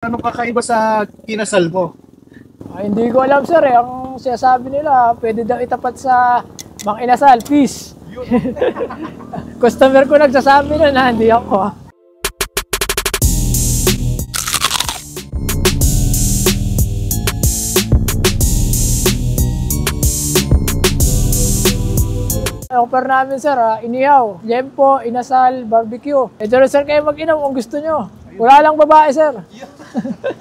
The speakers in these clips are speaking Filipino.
Anong kakaiba sa kinasal mo? Hindi ko alam sir eh. Ang sinasabi nila, pwede daw itapat sa Mang Inasal, peace. Customer ko nagsasabi na hindi ako. Offer namin sir, inihaw, liempo, inasal, barbecue. Ito na sir kayo mag-inom kung gusto nyo. Wala lang babae sir.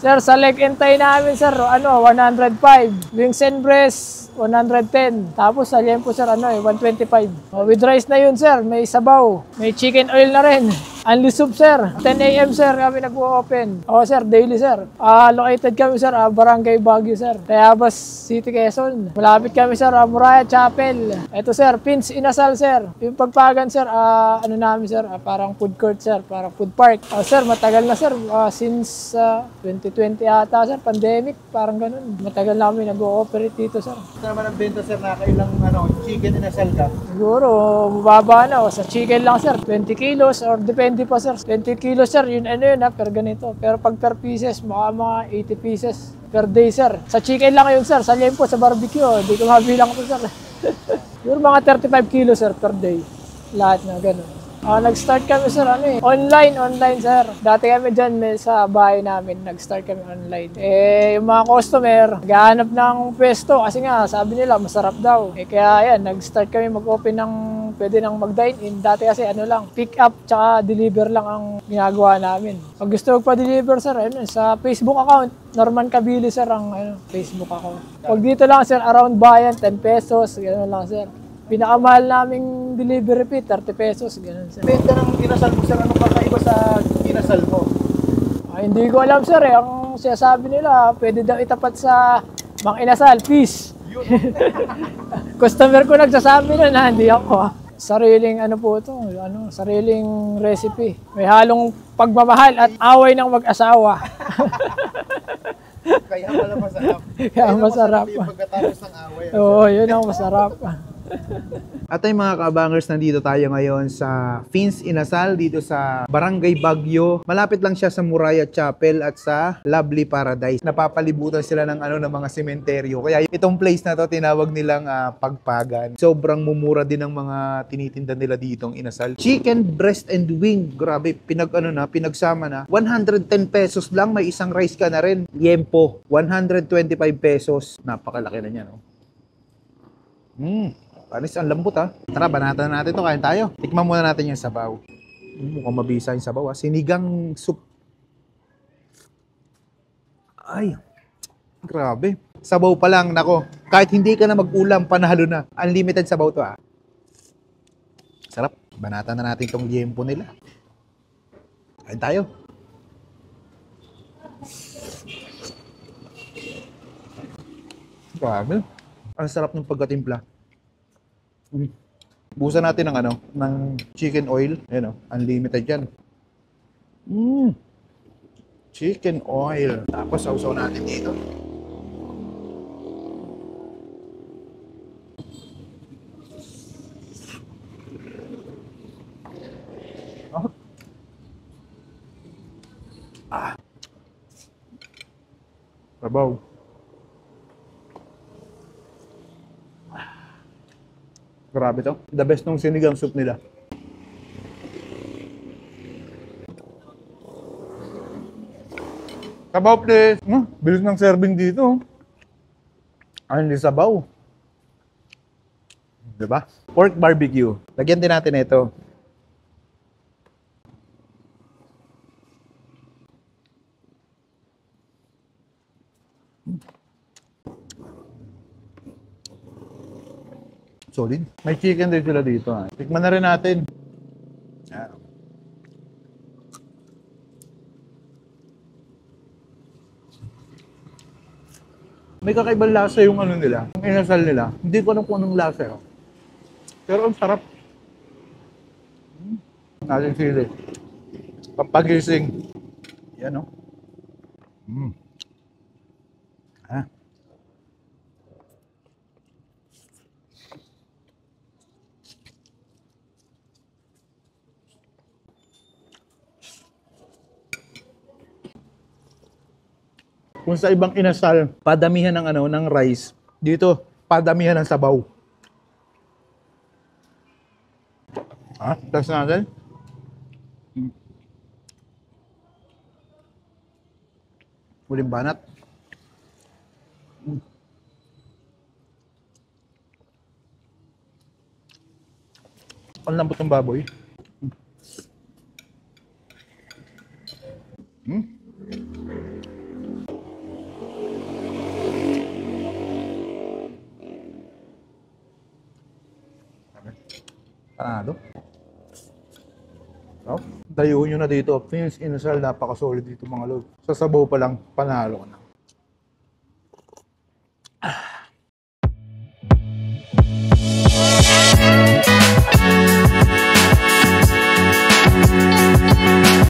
Sir, sa leg and thigh namin sir, 105. Wings and breast, 110. Tapos sa liempo sir, 125. With rice na yun sir, may sabaw, may chicken oil na rin. Unli soup sir, 10 a.m. sir kami nag-open. Sir, daily sir. Located kami sir, Barangay Baguio sir. Tayabas City, Quezon. Malapit kami sir, Muraya Chapel. Ito sir, Pins Inasal sir. Yung pagpagan sir, namin sir, parang food court sir, parang food park. Sir, matagal na sir, since 2020 ata sir, pandemic, parang ganun. Matagal na kami nag-ooperate dito sir. Ito naman ang benta sir na kailang chicken inasal ka? Siguro, mababa na. Sa chicken lang sir, 20 kilos or depende pa sir. 20 kilos sir, yun per ganito. Pero pag per pieces, mga 80 pieces per day sir. Sa chicken lang yun sir, sa liempo, sa barbecue, hindi ko mabilang ito sir. Siguro mga 35 kilos sir per day. Lahat na ganun. Nag-start kami sir, online sir. Dati kami dyan sa bahay namin, nag-start kami online. Yung mga customer, naghahanap ng pwesto kasi nga sabi nila masarap daw. Kaya yan, nag-start kami mag-open ng pwede nang mag-dine-in. Dati kasi lang, pick up tsaka deliver lang ang ginagawa namin. Pag gusto magpa-deliver sir, sa Facebook account, Norman Kabili sir ang Facebook account. Pag dito lang sir, around bayan, 10 pesos, gano'n lang sir. Pinakamahal naming delivery fee, 30 pesos, gano'n sir. Benta ng kinasal mo sir, anong kakaiba sa kinasal mo? Hindi ko alam sir eh. Ang sinasabi nila, pwede daw itapat sa Mang Inasal, peace. Customer ko nagsasabi na hindi ako. Sariling po ito, sariling recipe. May halong pagmamahal at away ng mag-asawa. Kaya pala masarap. Kaya masarap. Yung pagkatapos ng away. Oo, yun ang masarap. At ay mga kabangers, nandito tayo ngayon sa Pins Inasal dito sa Barangay Baguio. Malapit lang siya sa Muraya Chapel at sa Lovely Paradise. Napapalibutan sila ng ng mga sementeryo. Kaya itong place na to tinawag nilang Pagpagan. Sobrang mumura din ng mga tinitinda nila ditong inasal. Chicken breast and wing. Grabe, pinagsama na. 110 pesos lang, may isang rice ka na rin. Liempo, 125 pesos. Napakalaki na niya, no? Panis, ang lambot ha. Tara, banatan natin ito. Kain tayo. Tikman muna natin yung sabaw. Mukhang mabisa yung sabaw ha. Sinigang soup. Ay, grabe. Sabaw pa lang, nako. Kahit hindi ka na mag-ulam, panalo na. Unlimited sabaw to ha. Sarap. Banatan na natin itong liempo nila. Kain tayo. Grabe. Ang sarap ng pagkatimpla. Busan natin ng chicken oil. Ayan unlimited yan. Chicken oil. Tapos sausaw natin dito. Sabaw. Grabe to. The best nung sinigang soup nila. Sabaw please. Bilis ng serving dito. Hindi sabaw. Diba? Pork barbecue. Lagyan din natin ito. Solid. May chicken din sila dito. Tikman na rin natin. Yan. May kakaibang lasa yung nila. Yung inasal nila. Hindi ko alam kung anong lasa. Pero ang sarap. Ating sili. Pampagising. Yan Kung sa ibang inasal, padamihan ng ng rice. Dito, padamihan ng sabaw. Test natin. Uling banat. Ang lambot ng baboy. Panado. Dayuhin nyo na dito. Fins Inasal, napaka-solid dito mga lord. Sa sabaw pa lang, panalo ka na.